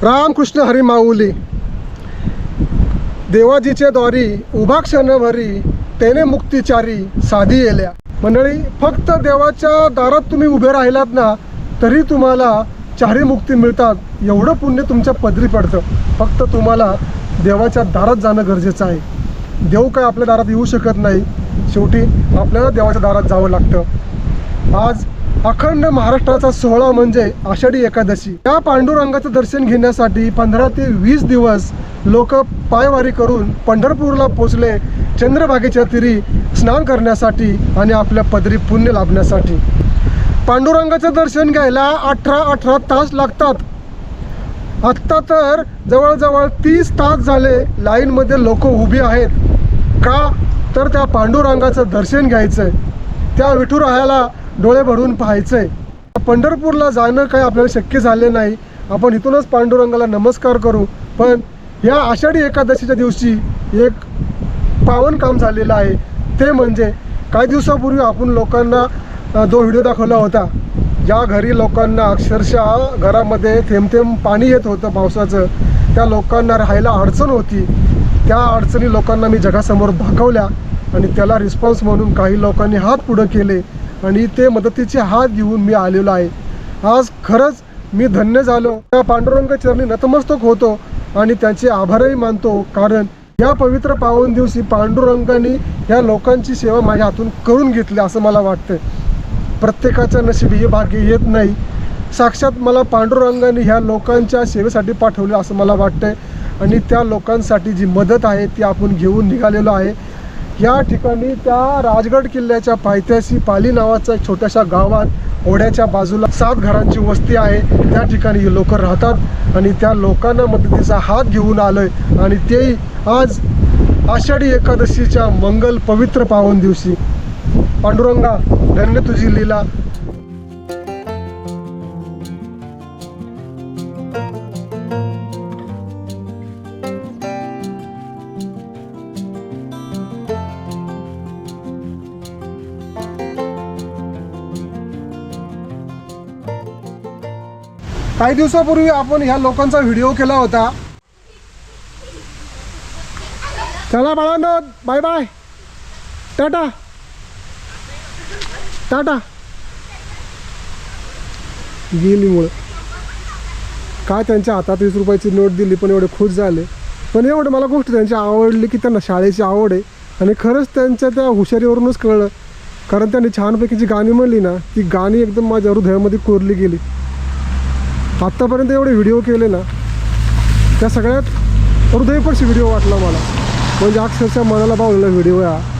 रामकृष्ण हरी माऊली. देवाजीचे द्वारी उभा क्षणभरी, तेने मुक्तिचारी साधी येल्या. मंडळी, फक्त देवाच्या दारात तुम्ही उभे राहिलात ना तरी तुम्हाला चारी मुक्ती मिळतात. एवढं पुण्य तुमच्या पदरी पडतं. फक्त तुम्हाला देवाच्या दारात जाणं गरजेचं आहे. देव काय आपल्या दारात येऊ शकत नाही, शेवटी आपल्याला देवाच्या दारात जावं लागतं. आज अखंड महाराष्ट्राचा सोहळा म्हणजे आषाढी एकादशी. या पांडुरंगाचं दर्शन घेण्यासाठी 15 ते 20 दिवस लोक पायवारी करून पंढरपूरला पोचले, चंद्रभागेच्या तीरी स्नान करण्यासाठी आणि आपल्या पदरी पुण्य लाभण्यासाठी. पांडुरंगाचं दर्शन घ्यायला 18 तास लागतात. आत्ता तर जवळजवळ 30 तास झाले लाईनमध्ये लोक उभी आहेत. का तर त्या पांडुरंगाचं दर्शन घ्यायचं आहे, त्या विठुरायाला डोळे भरून पाहायचं आहे. पंढरपूरला जाणं काही आपल्याला शक्य झाले नाही. आपण इथूनच पांडुरंगाला नमस्कार करू. पण या आषाढी एकादशीच्या दिवशी एक पावन काम झालेलं आहे. ते म्हणजे काही दिवसापूर्वी आपण लोकांना जो व्हिडिओ दाखवला होता, ज्या घरी लोकांना अक्षरशः घरामध्ये थेंब थेंब पाणी येत होतं पावसाचं, त्या लोकांना राहायला अडचण होती. त्या अडचणी लोकांना मी जगासमोर दाखवल्या आणि त्याला रिस्पॉन्स म्हणून काही लोकांनी हात पुढं केले आणि ते मदतीचे हात घेऊन मी आलेलो आहे. आज खरंच मी धन्य झालो. त्या पांडुरंग चरणी नतमस्तक होतो आणि त्यांचे आभारही मानतो. कारण या पवित्र पावन दिवशी पांडुरंगाने या लोकांची सेवा माझ्या हातून करून घेतली असं मला वाटतं. प्रत्येकाच्या नशिबी हे भाग्य येत नाही. साक्षात मला पांडुरंगाने ह्या लोकांच्या सेवेसाठी पाठवले असं मला वाटतंय आणि त्या लोकांसाठी जी मदत आहे ती आपण घेऊन निघालेलो आहे. या ठिकाणी त्या राजगड किल्ल्याच्या पायथ्याशी पाली नावाच्या छोट्याशा गावात ओढ्याच्या बाजूला 7 घरांची वस्ती आहे. त्या ठिकाणी लोक राहतात आणि त्या लोकांना मदतीचा हात घेऊन आलोय आणि तेही आज आषाढी एकादशीच्या मंगल पवित्र पावन दिवशी. पांडुरंगा, धन्य तुझी लीला. काही दिवसापूर्वी आपण ह्या लोकांचा व्हिडिओ केला होता. चला बाळांनो, बाय बाय, टाटा टाटा. गेली मुळे काय त्यांच्या हातात 20 रुपयाची नोट दिली पण एवढे खुश झाले. पण एवढं मला गोष्ट त्यांची आवडली की त्यांना शाळेची आवड आहे आणि खरंच त्यांच्या त्या हुशारीवरूनच कळलं. कारण त्यांनी छानपैकी जी गाणी म्हणली ना, ती गाणी एकदम माझ्या हृदयामध्ये कोरली गेली. आत्तापर्यंत एवढे व्हिडिओ केले ना, त्या सगळ्यात हृदयस्पर्शी व्हिडिओ वाटला मला. म्हणजे अक्षरशः मनाला भावलेला व्हिडिओ आहे.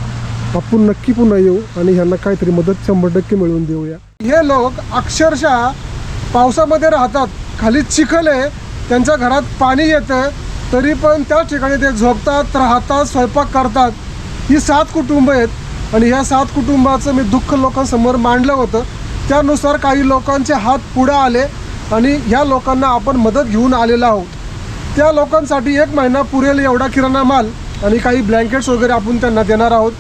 आपण नक्की पुन्हा येऊ आणि ह्यांना काहीतरी मदत 100% मिळवून देऊया. हे लोक अक्षरशः पावसामध्ये राहतात, खाली चिखल आहे, त्यांच्या घरात पाणी येतं तरी पण त्या ठिकाणी ते झोपतात, राहतात, स्वयंपाक करतात. ही 7 कुटुंब आहेत आणि ह्या 7 कुटुंबाचं मी दुःख लोकांसमोर मांडलं होतं. त्यानुसार काही लोकांचे हात पुढे आले आणि ह्या लोकांना आपण मदत घेऊन आलेलो आहोत. त्या लोकांसाठी 1 महिना पुरेल एवढा किराणा माल आणि काही ब्लँकेट्स वगैरे आपण त्यांना देणार आहोत.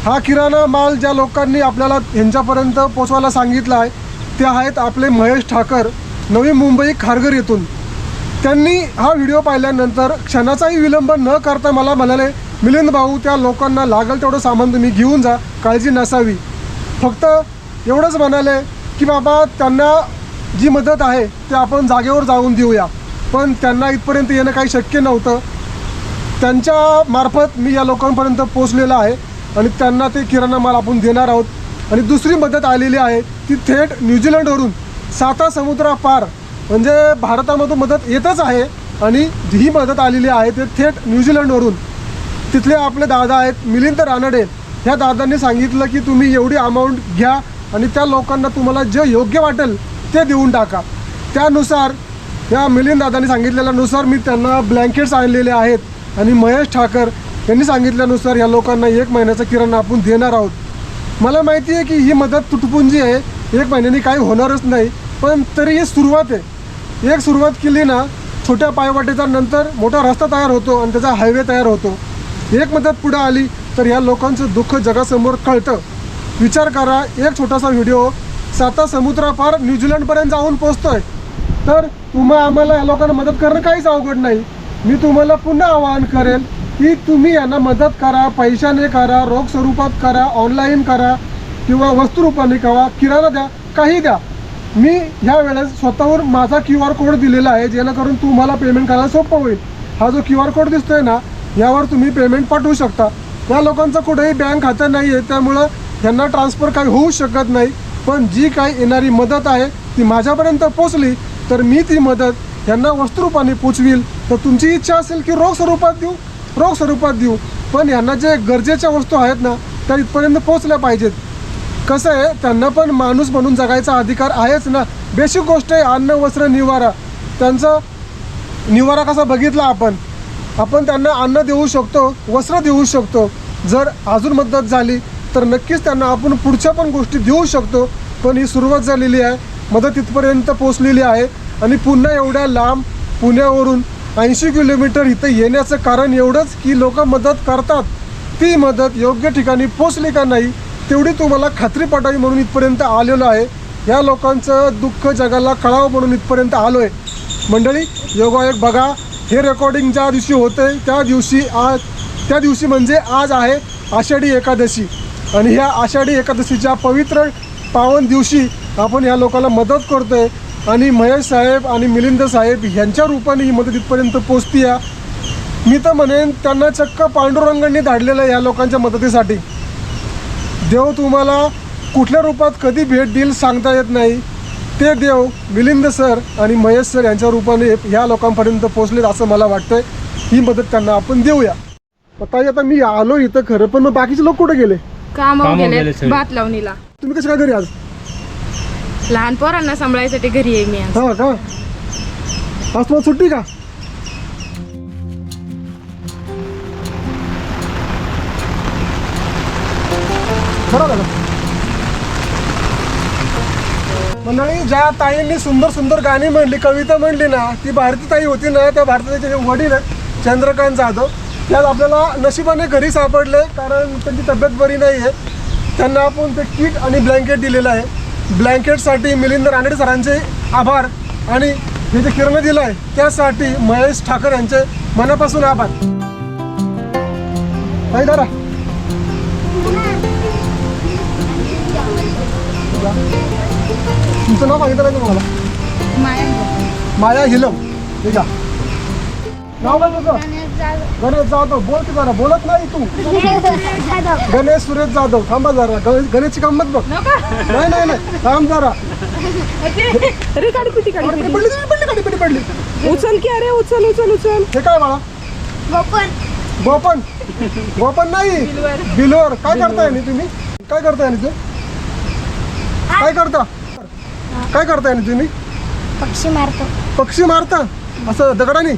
हा किराणा माल ज्या लोकांनी आपल्याला ह्यांच्यापर्यंत पोचवायला सांगितला आहे ते आहेत आपले महेश ठाकर, नवी मुंबई खारघर येथून. त्यांनी हा व्हिडिओ पाहिल्यानंतर क्षणाचाही विलंब न करता मला म्हणाले, मिलिंद भाऊ, त्या लोकांना लागेल तेवढं सामान तुम्ही घेऊन जा, काळजी नसावी. फक्त एवढंच म्हणाले की बाबा त्यांना जी मदत आहे ते आपण जागेवर जाऊन देऊया. पण त्यांना इथपर्यंत येणं काही शक्य नव्हतं. त्यांच्या मार्फत मी या लोकांपर्यंत पोचलेला आहे आणि त्यांना ते किराणा माल आपण देणार आहोत. आणि दुसरी मदत आलेली आहे ती थेट न्यूझीलंडवरून, 7 समुद्रापार. म्हणजे भारतामधून मदत येतच आहे आणि ही मदत आलेली आहे ते थेट न्यूझीलंडवरून. तिथले आपले दादा आहेत मिलिंद रानडे. ह्या दादांनी सांगितलं की तुम्ही एवढी अमाऊंट घ्या आणि त्या लोकांना तुम्हाला जे योग्य वाटेल ते देऊन टाका. त्यानुसार या मिलिंद दादांनी सांगितलेल्यानुसार मी त्यांना ब्लँकेट्स आणलेले आहेत आणि महेश ठाकर यांनी सांगितल्यानुसार या लोकांना 1 महिन्याचा किराणा आपण देणार आहोत. मला माहिती आहे की ही मदत तुटपुंजी आहे, 1 महिन्याने काही होणारच नाही. पण तरी ही सुरुवात आहे. एक सुरुवात केली ना, छोट्या पायवाटेचा नंतर मोठा रस्ता तयार होतो आणि त्याचा हायवे तयार होतो. एक मदत पुढे आली तर ह्या लोकांचं दुःख जगासमोर कळतं. विचार करा, एक छोटासा व्हिडिओ 7 समुद्रापार न्यूझीलंडपर्यंत जाऊन पोचतोय. तर आम्हाला या लोकांना मदत करणं काहीच अवघड नाही. मी तुम्हाला पुन्हा आवाहन करेल की तुम्ही यांना मदत करा, पैशाने करा, रोख स्वरूपात करा, ऑनलाईन करा किंवा वस्तुरूपाने करा, किराणा द्या, काही द्या. मी ह्या वेळेस स्वतःवर माझा QR कोड दिलेला आहे, जेणेकरून तुम्हाला पेमेंट करायला सोपं होईल. हा जो QR कोड दिसतोय ना, यावर तुम्ही पेमेंट पाठवू शकता. या लोकांचं कुठेही बँक खातं नाही आहे, त्यामुळं यांना ट्रान्सफर काही होऊ शकत नाही. पण जी काही येणारी मदत आहे ती माझ्यापर्यंत पोचली तर मी ती मदत यांना वस्तुरूपाने पोचवील. तर तुमची इच्छा असेल की रोख स्वरूपात देऊ, पण यांना जे गरजेच्या वस्तू आहेत ना त्या इथपर्यंत पोचल्या पाहिजेत. कसं आहे, त्यांना पण माणूस म्हणून जगायचा अधिकार आहेच ना. बेसिक गोष्ट आहे अन्न, वस्त्र, निवारा. त्यांचा निवारा कसा बघितला आपण त्यांना अन्न देऊ शकतो, वस्त्र देऊ शकतो. जर अजून मदत झाली तर नक्कीच त्यांना आपण पुढच्या पण गोष्टी देऊ शकतो. पण ही सुरुवात झालेली आहे, मदत इथपर्यंत पोचलेली आहे. आणि पुन्हा एवढ्या लांब पुण्यावरून 80 किलोमीटर इथं येण्याचं कारण एवढंच की लोक मदत करतात. ती मदत योग्य ठिकाणी पोचली का नाही तेवढी तुम्हाला खात्री पटावी म्हणून इथपर्यंत आलेलो आहे. या लोकांचं दुःख जगाला कळावं म्हणून इथपर्यंत आलो आहे. मंडळी, योगायोग बघा, हे रेकॉर्डिंग ज्या दिवशी होतं त्या दिवशी म्हणजे आज आहे आषाढी एकादशी. आणि ह्या आषाढी एकादशीच्या पवित्र पावन दिवशी आपण या लोकांना मदत करतोय. आणि महेश साहेब आणि मिलिंद साहेब ह्यांच्या रूपाने ही मदत इथपर्यंत पोचती आहे. मी तर म्हणेन त्यांना चक्क पांडुरंगांनी धाडलेलं आहे या लोकांच्या मदतीसाठी. देव तुम्हाला कुठल्या रूपात कधी भेट देईल सांगता येत नाही. ते देव मिलिंद सर आणि महेश सर यांच्या रूपाने ह्या लोकांपर्यंत पोचलेत असं मला वाटतंय. ही मदत त्यांना आपण देऊया. आता मी आलो इथं खरं, पण मग बाकीचे लोक कुठे गेले? कामावर गेले, भात लावणीला. तुम्ही कशा घरी आज? लहान पोरांना सांभाळायसाठी घरी आहे मी आज. हा का? आज तुम्हाला सुट्टी का? बरं झालं. मंडळी, ज्या ताईंनी सुंदर सुंदर गाणी म्हणली, कविता म्हणली ना, ती भारती ताई होती ना. त्या भारती ताईचे वडील आहेत चंद्रकांत जाधव. त्यात आपल्याला नशिबाने घरी सापडले, कारण त्यांची तब्येत बरी नाही आहे. त्यांना आपण ते किट आणि ब्लँकेट दिलेलं आहे. ब्लँकेटसाठी मिलिंद रानडे सरांचे आभार आणि हे जे किराणा दिलं आहे त्यासाठी महेश ठाकर यांचे मनापासून आभार. ताई दादा, तुमचं नाव सांगितलं नाही तुम्हाला? माया हिलम. ठीक आहे, नाव काय तुझं? गणेश जाधव. बोल की जरा, बोलत नाही तू. गणेश सुरेश जाधव. थांबा जरा, गणेशची गंमत बघ. नाही थांब जरा. पडली. उचल की, अरे उचल. हे काय बाळा? गोपन नाही, बिलवर. काय करताय तुम्ही? काय करताय ते? काय करताय तुम्ही? पक्षी मारता असं दगडाने?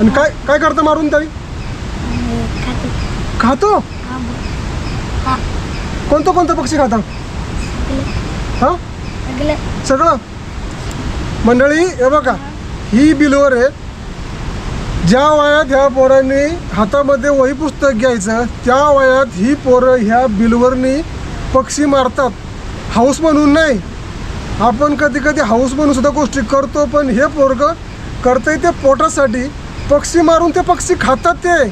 आणि काय करता मारून तरी? खातो? कोणतं पक्षी खाता? हा, सगळं. मंडळी, हे बघा, ही बिलवर आहे. ज्या वयात ह्या पोरांनी हातामध्ये वही पुस्तक घ्यायचं त्या वयात ही पोरं ह्या बिलवरनी पक्षी मारतात. हाऊस म्हणून नाही, आपण कधी कधी हाऊस म्हणून सुद्धा गोष्टी करतो, पण हे पोरगं करतंय ते पोटासाठी. पक्षी मारून ते पक्षी खातात ते.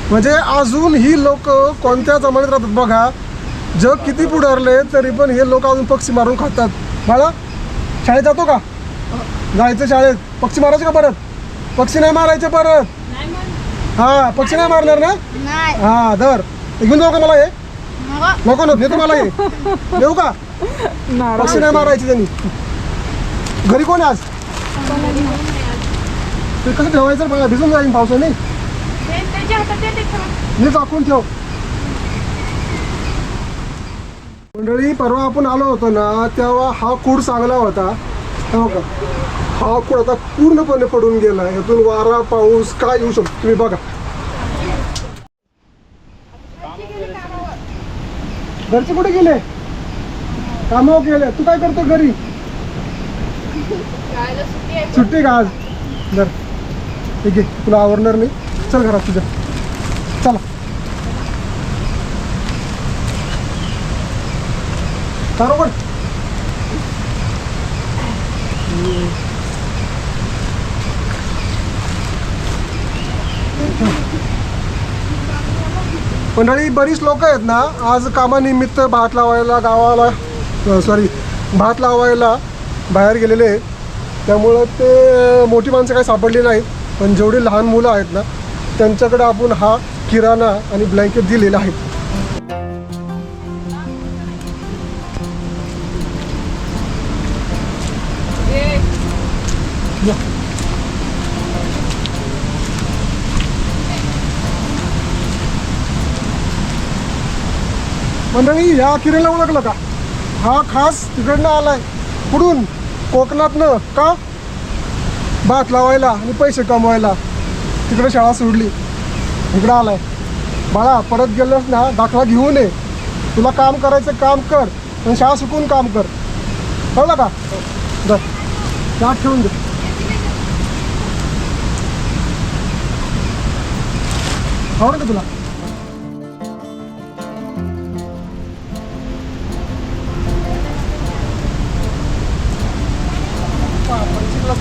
म्हणजे अजून ही लोक कोणत्या जमान्यात राहतात बघा. जग किती पुढारले तरी पण हे लोक अजून पक्षी मारून खातात. बाळा, शाळेत जातो का? जायचं शाळेत. पक्षी मारायचे का परत? पक्षी नाही मारायचे परत. हा, पक्षी नाही मारणार ना? हा, धर. घेऊन जाऊ का मला? हे नको नेतो मला. हे देऊ का? पक्षी नाही मारायचे त्यांनी. घरी कोण आज? ते कसं ठेवायचं बघा, भिजून जाईल पावसाने. मी टाकून ठेव. मंडळी, परवा आपण आलो होतो ना तेव्हा हा कूड चांगला होता. हो का? हा कूड आता पूर्णपणे पडून गेला. यातून वारा पाऊस काय येऊ शकतो तुम्ही बघा. घरचे कुठे गेले? कामावर गेले. तू काय करतो घरी? सुट्टी का आज? जर ठीक आहे, तुला आवडणार नाही. चल घरात तुझ्या. चला, बरोबर. मंडळी बरीच लोक आहेत ना आज कामानिमित्त भात लावायला गावाला भात लावायला बाहेर गेलेले आहेत. त्यामुळं ते मोठी माणसं काही सापडली नाहीत, पण जेवढी लहान मुलं आहेत ना त्यांच्याकडे आपण हा किराणा आणि ब्लँकेट दिलेला आहे. मंडळी या किराणा ओळखलं का? हा खास तिकडनं आलाय. कुठून? कोकणातनं. का? भात लावायला आणि पैसे कमवायला. तिकडे शाळा सोडली, इकडं आलाय. बाळा परत गेलोस ना दाखला घेऊन ये. तुला काम करायचं काम कर आणि शाळा सुकून काम कर, कळलं का? जा त्यात ठेवून दे. आवडतं का तुला?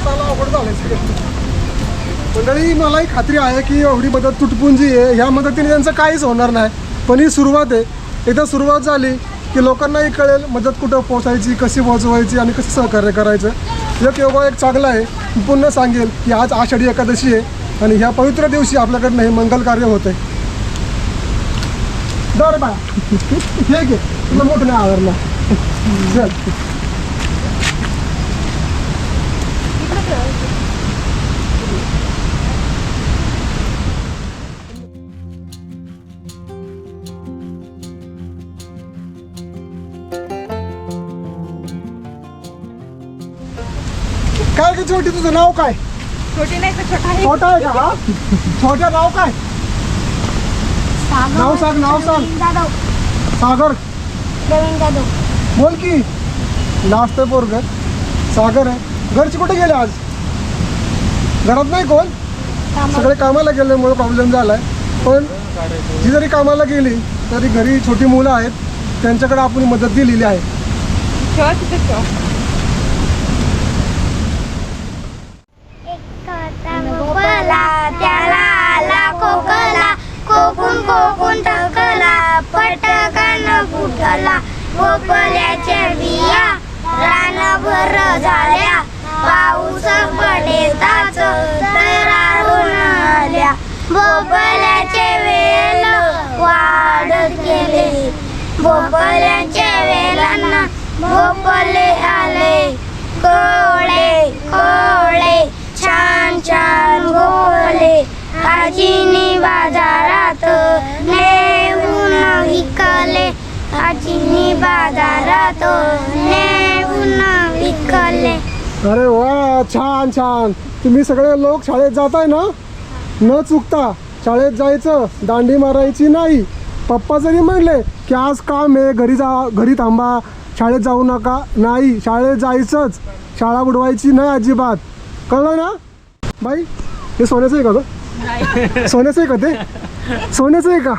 अवघड झालंय सगळं. मंडळी मलाही खात्री आहे की एवढी मदत तुटपुंजी आहे, ह्या मदतीने त्यांचं काहीच होणार नाही. पण ही सुरुवात आहे. एकदा सुरुवात झाली की लोकांनाही कळेल मदत कुठं पोचायची, कशी पोचवायची आणि कसं सहकार्य करायचं. एक योगा एक चांगला आहे. मी पुन्हा सांगेल की आज आषाढी एकादशी आहे आणि ह्या पवित्र दिवशी आपल्याकडनं हे मंगल कार्य होत आहे. दर बा हे घे, तुला मोठं नाही आवडला. चल काय की छोटी, तुझं नाव काय? छोटी नाही तर छोटा आहे. छोटा आहे का हा? छोट्या नाव काय? नाव सांग, नाव सांग. जाधव. सागर. प्रवीण जाधव. बोल की. लास्ट आहे पोरग. सागर आहे. घरचे कुठे गेले आज? घरात नाही कोण? सगळे कामाला गेल्यामुळे प्रॉब्लेम झालाय. पण जी जरी कामाला गेली तरी घरी छोटी मुलं आहेत, त्यांच्याकडे आपण मदत दिलेली आहे. ठेवा तिथे ठेवा. भोपला त्याला आला खोकला, खोकून खोकून टाकला, पटकन फुटला. भोपळ्याच्या बिया रानभर झाल्या, पाऊस पडेताच तरारून आल्या. भोपळ्याचे वेल वाढत गेले, भोपळ्याच्या वेलांना भोपळे आले. कोळे कोळे छान छान भोपळे आजीनी बाजारात नेऊन विकले, आजीनी बाजारात नेऊन विकले. अरे वा, छान छान. तुम्ही सगळे लोक शाळेत जाताय ना? न चुकता शाळेत जायचं, दांडी मारायची नाही. पप्पा जरी म्हणले की आज काम आहे, घरी थांबा, शाळेत जाऊ नका, नाही, शाळेत जायचंच. शाळा बुडवायची नाही अजिबात, कळलं ना? बाई हे सोन्याचं आहे का गं? सोन्याचं आहे का ते? सोन्याचं आहे का?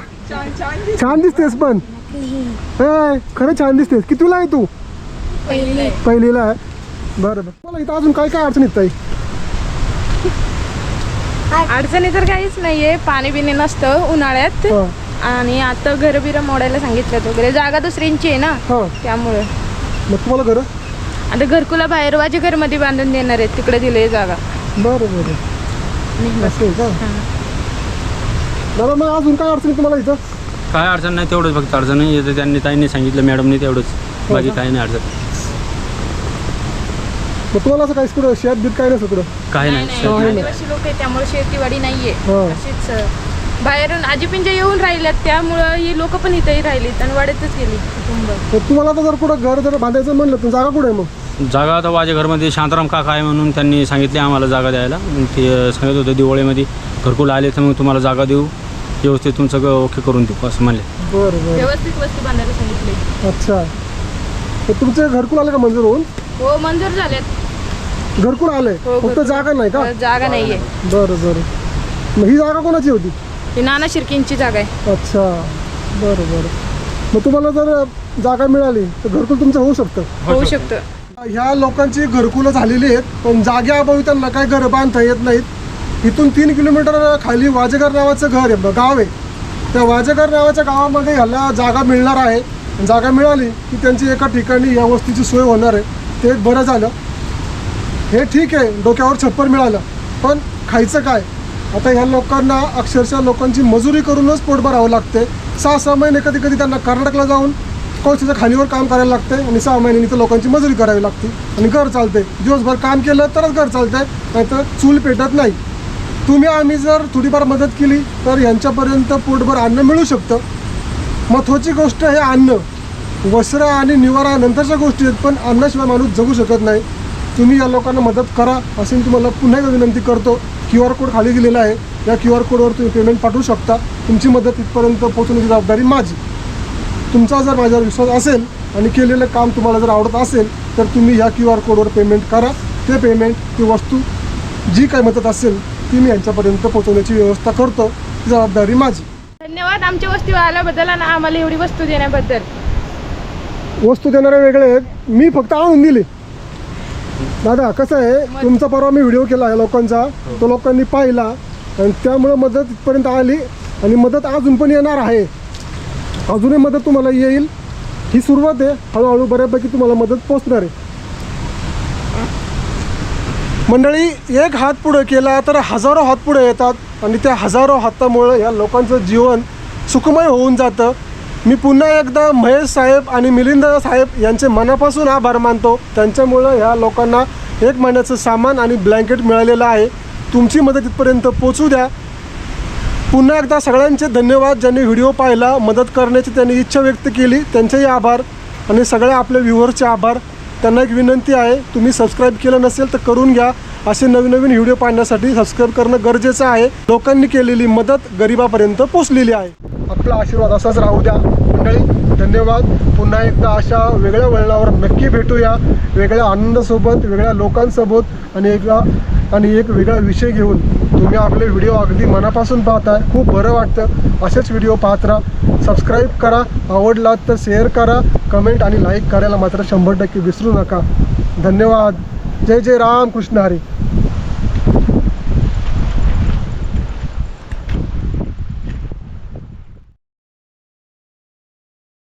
छान दिसतेस. पण खरं छान दिसतेस. कितीला आहे तू? पहिलीला आहे. बरं बरं. मला इथं अजून काय काय अडचणीत ताई? अडचणी तर काहीच नाहीये. पाणी बिणी नसतं उन्हाळ्यात. हां आणि आता घर बिरं मोडायला सांगितलं वगैरे. जागा दुसऱ्यांची आहे ना, हां. त्यामुळे. मग तुम्हाला घरं? आता घरकुला बाहेर वाजे घरमध्ये बांधून देणार आहेत, तिकडे दिले जागा. बरं बरं. असं आहे का? दादा मग अजून काय अडचणी तुम्हाला इथं? काय अडचण नाही, तेवढंच फक्त अडचण नाही येतं. त्यांनी ताईंनी सांगितलं, मॅडमनी, तेवढंच. बाकी काही नाही अडचण. मग तुम्हाला असं काही कुठं शेत बीत काय नसतं कुठं? काही नाही. आदिवासी लोक आहे त्यामुळे शेतीवाडी नाहीये. हां. अशीच बाहेरून आजीपिंजा येऊन राहिल्यात, त्यामुळं ही लोक पण इथंही राहिलीत आणि वाढतच गेली कुटुंब. मग तुम्हाला आता जर कुठं घर जर बांधायचं म्हणलं तर जागा कुठे आहे मग? जागा आता माझ्या घरमध्ये शांताराम काका आहे म्हणून त्यांनी सांगितले आम्हाला जागा द्यायला. मग ते सांगत होते दिवाळीमध्ये घरकुल आले तर मग तुम्हाला जागा देऊ, व्यवस्थित तुमचं सगळं ओके करून देऊ असं म्हणले. बरं बरं. व्यवस्थित वस्ती बांधायला सांगितले. अच्छा. तर तुमचे घरकुल आलं का मंजूर होऊन? हो, मंजूर झालेत. घरकुल आले, हो, फक्त घरकुल. जागा नाही का? जागा नाहीये. बरं बरं. मग ही जागा कोणाची होती? ही नाना शिर्केंची जागा आहे. अच्छा. बरं बरं. मग तुम्हाला जर जागा मिळाली तर घरकुल तुमचं होऊ शकतं? होऊ शकतं. ह्या लोकांची घरकुलं झालेली आहेत, पण जागेअभावी त्यांना काय घरं बांधता येत नाहीत. इथून 3 किलोमीटर खाली वाजेकर नावाचं घर आहे, गाव आहे. त्या वाजेकर नावाच्या गावामध्ये ह्याला जागा मिळणार आहे. जागा मिळाली की त्यांची एका ठिकाणी या वस्तीची सोय होणार आहे. ते एक बरं झालं. हे ठीक आहे, डोक्यावर छप्पर मिळालं, पण खायचं काय? आता ह्या लोकांना अक्षरशः लोकांची मजुरी करूनच पोट भरावं लागते. 6-6 महिने कधी कधी त्यांना कर्नाटकला जाऊन कोळशाच्या खाणीवर काम करायला लागते आणि 6 महिन्यांनी तर लोकांची मजुरी करावी लागते आणि घर चालते. दिवसभर काम केलं तरच घर चालतंय, नाहीतर चूल पेटत नाही. तुम्ही आम्ही जर थोडीफार मदत केली तर यांच्यापर्यंत पोटभर अन्न मिळू शकतं. महत्त्वाची गोष्ट हे अन्न. वस्त्र आणि निवारा नंतरच्या गोष्टी आहेत, पण अन्नाशिवाय माणूस जगू शकत नाही. तुम्ही या लोकांना मदत करा अशी मी तुम्हाला पुन्हा एकदा विनंती करतो. QR कोड खाली दिलेला आहे, या QR कोडवर तुम्ही पेमेंट पाठवू शकता. तुमची मदत इथपर्यंत पोहोचवण्याची जबाबदारी माझी. तुमचा जर माझ्यावर विश्वास असेल आणि केलेलं काम तुम्हाला जर आवडत असेल तर तुम्ही ह्या QR कोडवर पेमेंट करा. ते पेमेंट, ती वस्तू, जी काही मदत असेल ती मी यांच्यापर्यंत पोहोचवण्याची व्यवस्था करतो. ती जबाबदारी माझी. धन्यवाद आमच्या वस्तीवर आल्याबद्दल आणि आम्हाला एवढी वस्तू देण्याबद्दल. वस्तू देणारे वेगळे आहेत, मी फक्त आणून दिली. दादा कसं आहे, तुमचा परवा मी व्हिडिओ केला आहे लोकांचा, तो लोकांनी पाहिला आणि त्यामुळं मदत इथपर्यंत आली आणि मदत अजून पण येणार आहे. अजूनही मदत तुम्हाला येईल. ही सुरुवात आहे, हळूहळू बऱ्यापैकी तुम्हाला मदत पोचणार आहे. मंडळी, एक हात पुढे केला तर हजारो हात पुढे येतात आणि त्या हजारो हातामुळे या लोकांचं जीवन सुखमय होऊन जातं. मी पुन्हा एकदा महेश साहेब आणि मिलिंद साहेब यांचे मनापासून आभार मानतो. त्यांच्यामुळं ह्या लोकांना 1 महिन्याचं सामान आणि ब्लँकेट मिळालेलं आहे. तुमची मदत इथपर्यंत पोचू द्या. पुन्हा एकदा सगळ्यांचे धन्यवाद. ज्यांनी व्हिडिओ पाहिला, मदत करण्याची त्यांनी इच्छा व्यक्त केली, त्यांचेही आभार. आणि सगळ्या आपल्या व्ह्यूअर्सचे आभार. त्यांना एक विनंती आहे, तुम्ही सबस्क्राईब केलं नसेल तर करून घ्या. असे नवीन नवीन व्हिडिओ पाहण्यासाठी सबस्क्राईब करणं गरजेचं आहे. लोकांनी केलेली मदत गरिबापर्यंत पोचलेली आहे. आपला आशीर्वाद असाच राहू द्या. मंडळी, धन्यवाद. पुन्हा एकदा अशा वेगळ्या वळणावर नक्की भेटूया, वेगळ्या आनंदासोबत, वेगळ्या लोकांसोबत आणि एक वेगळा विषय घेऊन. तुम्ही आपले व्हिडिओ अगदी मनापासून पाहताय, खूप बरं वाटतं. असेच व्हिडिओ पाहत राहा. सबस्क्राईब करा, आवडलात तर शेअर करा, कमेंट आणि लाईक करायला मात्र 100% विसरू नका. धन्यवाद. जय जय राम कृष्ण हरी.